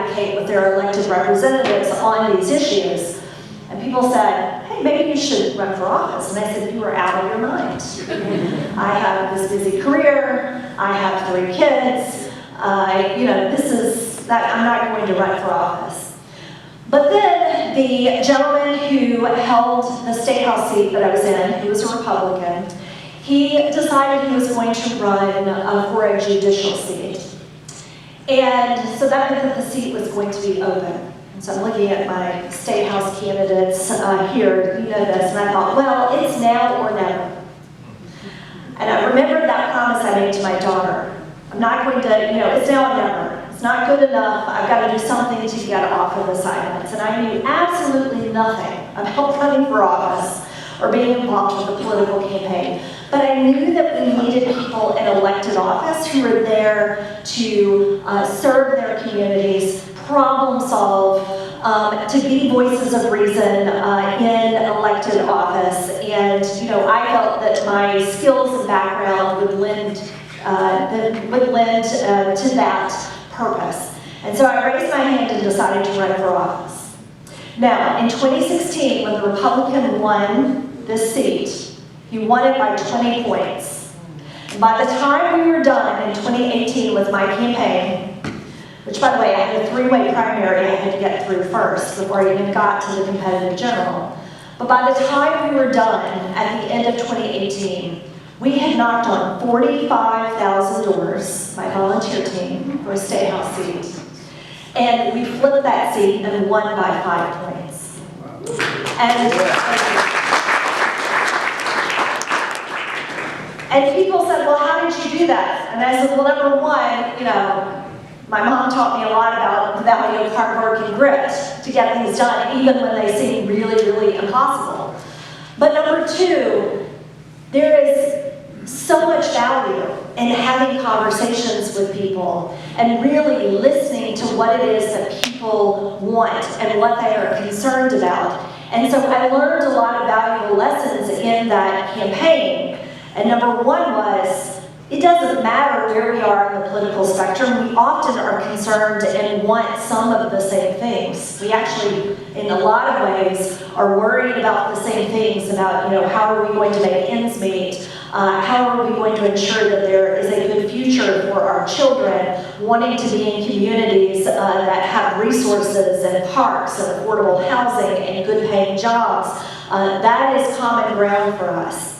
advocate with their elected representatives on these issues. And people said, hey, maybe you should run for office. And I said, you are out of your mind. I have this busy career, I have 3 kids, I'm not going to run for office. But then the gentleman who held the state house seat that I was in, who was a Republican, he decided he was going to run for a judicial seat. And so that meant that the seat was going to be open. And so I'm looking at my state house candidates here, you know this, and I thought, well, it's now or never. And I remembered that promise I made to my daughter. I'm not going to, it's now or never. It's not good enough. I've got to do something to get off of the sidelines. And I knew absolutely nothing about running for office or being involved with the political campaign. But I knew that we needed people in elected office who were there to serve their communities, problem solve, to be voices of reason in elected office. And I felt that my skills and background would lend to that purpose. And so I raised my hand and decided to run for office. Now, in 2016, when the Republican won this seat, he won it by 20 points. And by the time we were done in 2018 with my campaign, which, by the way, I had a 3-way primary I had to get through first before I even got to the competitive general. But by the time we were done at the end of 2018, we had knocked on 45,000 doors, my volunteer team, for a state house seat. And we flipped that seat and won by 5 points. And people said, well, how did you do that? And I said, well, number one, my mom taught me a lot about the value of hard work and grit to get things done, even when they seem really, really impossible. But number 2, there is so much value in having conversations with people and really listening to what it is that people want and what they are concerned about. And so I learned a lot of valuable lessons in that campaign. And number 1 was, it doesn't matter where we are in the political spectrum. We often are concerned and want some of the same things. We actually, in a lot of ways, are worried about the same things about, how are we going to make ends meet? How are we going to ensure that there is a good future for our children, wanting to be in communities that have resources and parks and affordable housing and good paying jobs. That is common ground for us.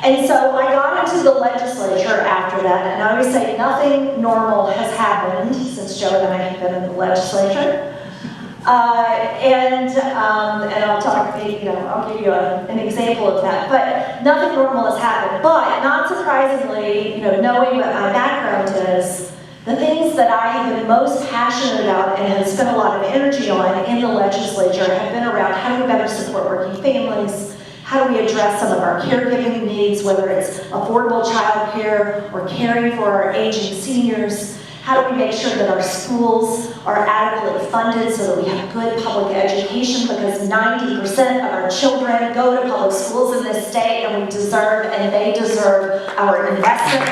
And so I got into the legislature after that, and I always say nothing normal has happened since Joe and I have been in the legislature. And I'll talk, I'll give you an example of that. But nothing normal has happened. But not surprisingly, knowing what my background is, the things that I have been most passionate about and have spent a lot of energy on in the legislature have been around how do we better support working families, how do we address some of our caregiving needs, whether it's affordable child care or caring for our aging seniors. How do we make sure that our schools are adequately funded so that we have good public education, because 90% of our children go to public schools in this state, and we deserve, and they deserve, our investment.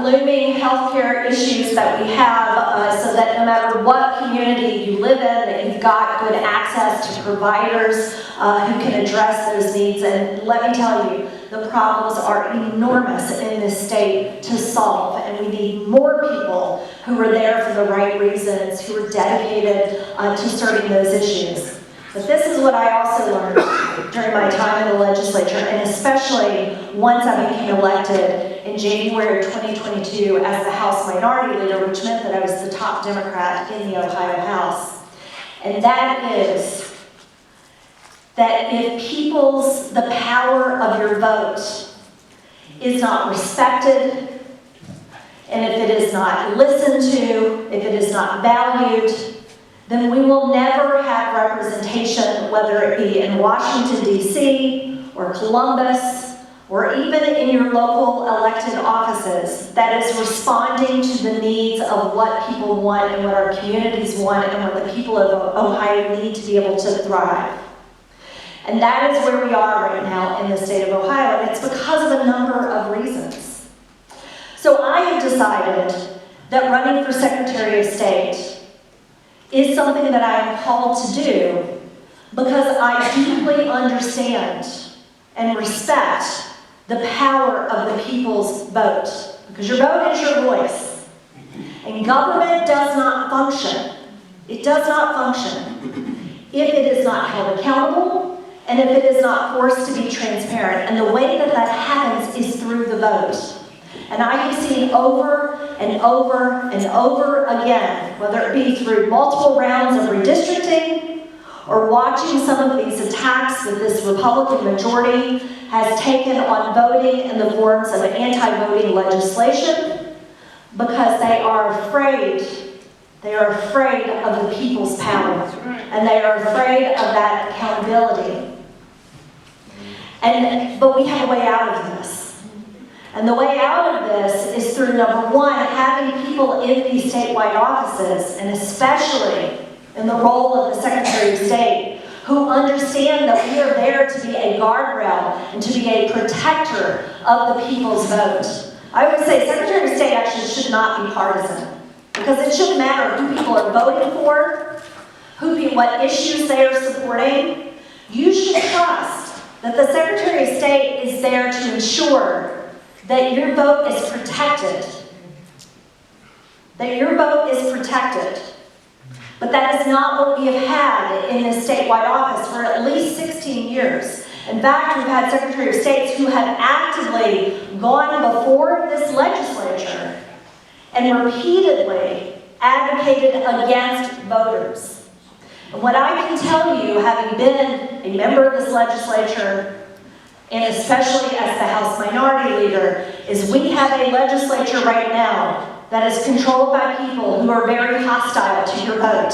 Looming healthcare issues that we have so that no matter what community you live in, that you've got good access to providers who can address those needs. And let me tell you, the problems are enormous in this state to solve, and we need more people who are there for the right reasons, who are dedicated to serving those issues. But this is what I also learned during my time in the legislature, and especially once I became elected in January of 2022 as the House Minority Leader, which meant that I was the top Democrat in the Ohio House. And that is that if the power of your vote is not respected, and if it is not listened to, if it is not valued, then we will never have representation, whether it be in Washington, D.C., or Columbus, or even in your local elected offices, that is responding to the needs of what people want and what our communities want and what the people of Ohio need to be able to thrive. And that is where we are right now in the state of Ohio, and it's because of a number of reasons. decided that running for Secretary of State is something that I am called to do because I deeply understand and respect the power of the people's vote. Because your vote is your voice. And government does not function. It does not function if it is not held accountable and if it is not forced to be transparent. And the way that that happens is through the vote. And I have seen over and over and over again, whether it be through multiple rounds of redistricting or watching some of these attacks that this Republican majority has taken on voting in the forms of anti-voting legislation, because they are afraid. They are afraid of the people's power, and they are afraid of that accountability. But we have a way out of this. And the way out of this is through, number one, having people in these statewide offices, and especially in the role of the Secretary of State, who understand that we are there to be a guardrail and to be a protector of the people's vote. I would say Secretary of State actually should not be partisan, because it shouldn't matter who people are voting for, what issues they are supporting. You should trust that the Secretary of State is there to ensure that your vote is protected. That your vote is protected. But that is not what we have had in this statewide office for at least 16 years. In fact, we've had Secretary of States who have actively gone before this legislature and repeatedly advocated against voters. And what I can tell you, having been a member of this legislature, and especially as the House Minority Leader, is we have a legislature right now that is controlled by people who are very hostile to your vote.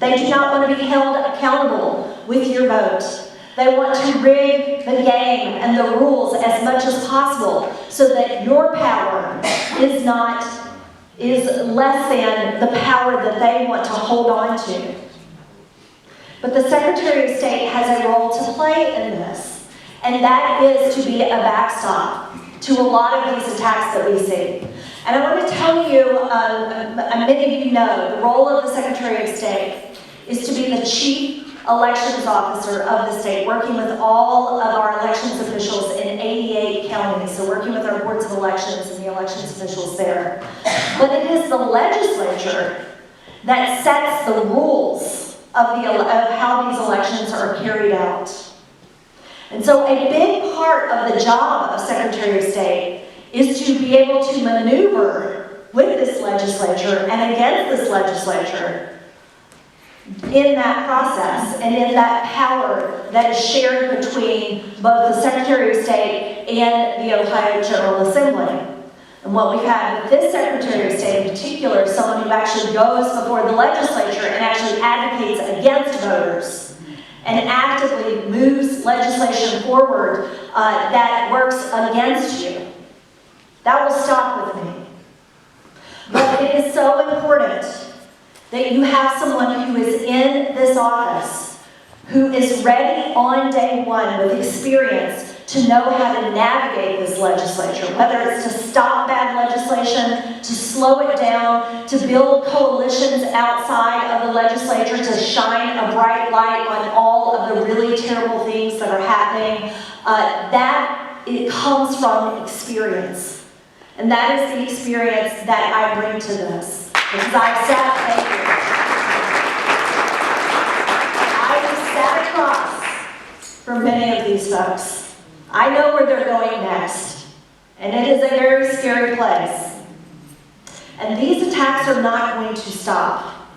They do not want to be held accountable with your vote. They want to rig the game and the rules as much as possible so that your power is less than the power that they want to hold on to. But the Secretary of State has a role to play in this, and that is to be a backstop to a lot of these attacks that we see. And I want to tell you, many of you know, the role of the Secretary of State is to be the chief elections officer of the state, working with all of our elections officials in 88 counties, so working with our boards of elections and the elections officials there. But it is the legislature that sets the rules of how these elections are carried out. And so a big part of the job of Secretary of State is to be able to maneuver with this legislature and against this legislature in that process and in that power that is shared between both the Secretary of State and the Ohio General Assembly. And what we've had with this Secretary of State in particular is someone who actually goes before the legislature and actually advocates against voters and actively moves legislation forward that works against you. That will stop with me. But it is so important that you have someone who is in this office, who is ready on day one with experience to know how to navigate this legislature, whether it's to stop bad legislation, to slow it down, to build coalitions outside of the legislature, to shine a bright light on all of the really terrible things that are happening. It comes from experience. And that is the experience that I bring to this. Because I've sat across from many of these folks. I know where they're going next. And it is a very scary place. And these attacks are not going to stop.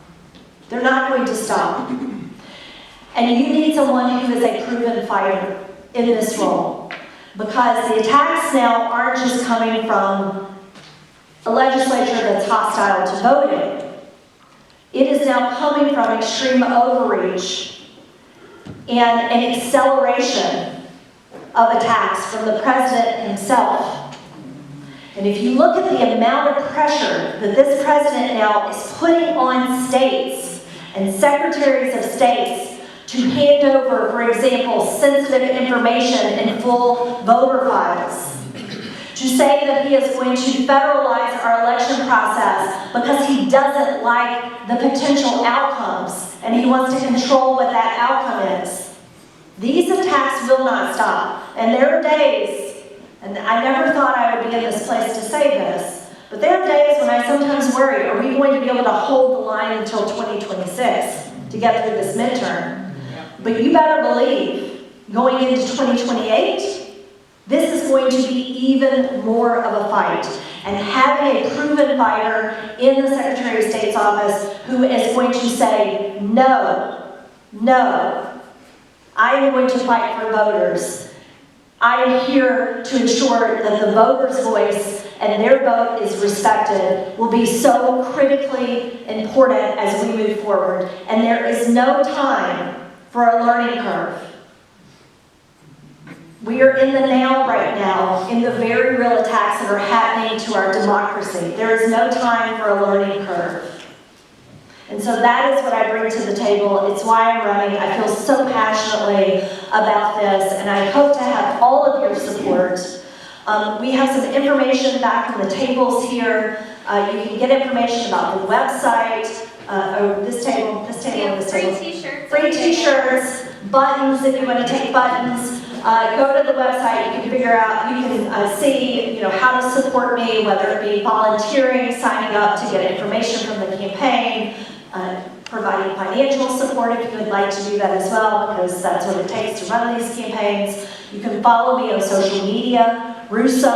They're not going to stop. And you need someone who is a proven fighter in this role. Because the attacks now aren't just coming from a legislature that's hostile to voting. It is now coming from extreme overreach and an acceleration of attacks from the president himself. And if you look at the amount of pressure that this president now is putting on states and secretaries of states to hand over, for example, sensitive information and full voter files, to say that he is going to federalize our election process because he doesn't like the potential outcomes and he wants to control what that outcome is. These attacks will not stop. And there are days, and I never thought I would be in this place to say this, but there are days when I sometimes worry, are we going to be able to hold the line until 2026 to get through this midterm? But you better believe, going into 2028, this is going to be even more of a fight. And having a proven fighter in the Secretary of State's office who is going to say, no, no, I am going to fight for voters. I am here to ensure that the voters' voice and their vote is respected will be so critically important as we move forward. And there is no time for a learning curve. We are in the now right now, in the very real attacks that are happening to our democracy. There is no time for a learning curve. And so that is what I bring to the table. It's why I'm running. I feel so passionately about this, and I hope to have all of your support. We have some information back on the tables here. You can get information about the website, this table. Free t-shirts. Free t-shirts, buttons if you want to take buttons. Go to the website, you can figure out, you can see how to support me, whether it be volunteering, signing up to get information from the campaign, providing financial support if you would like to do that as well, because that's what it takes to run these campaigns. You can follow me on social media, Russo.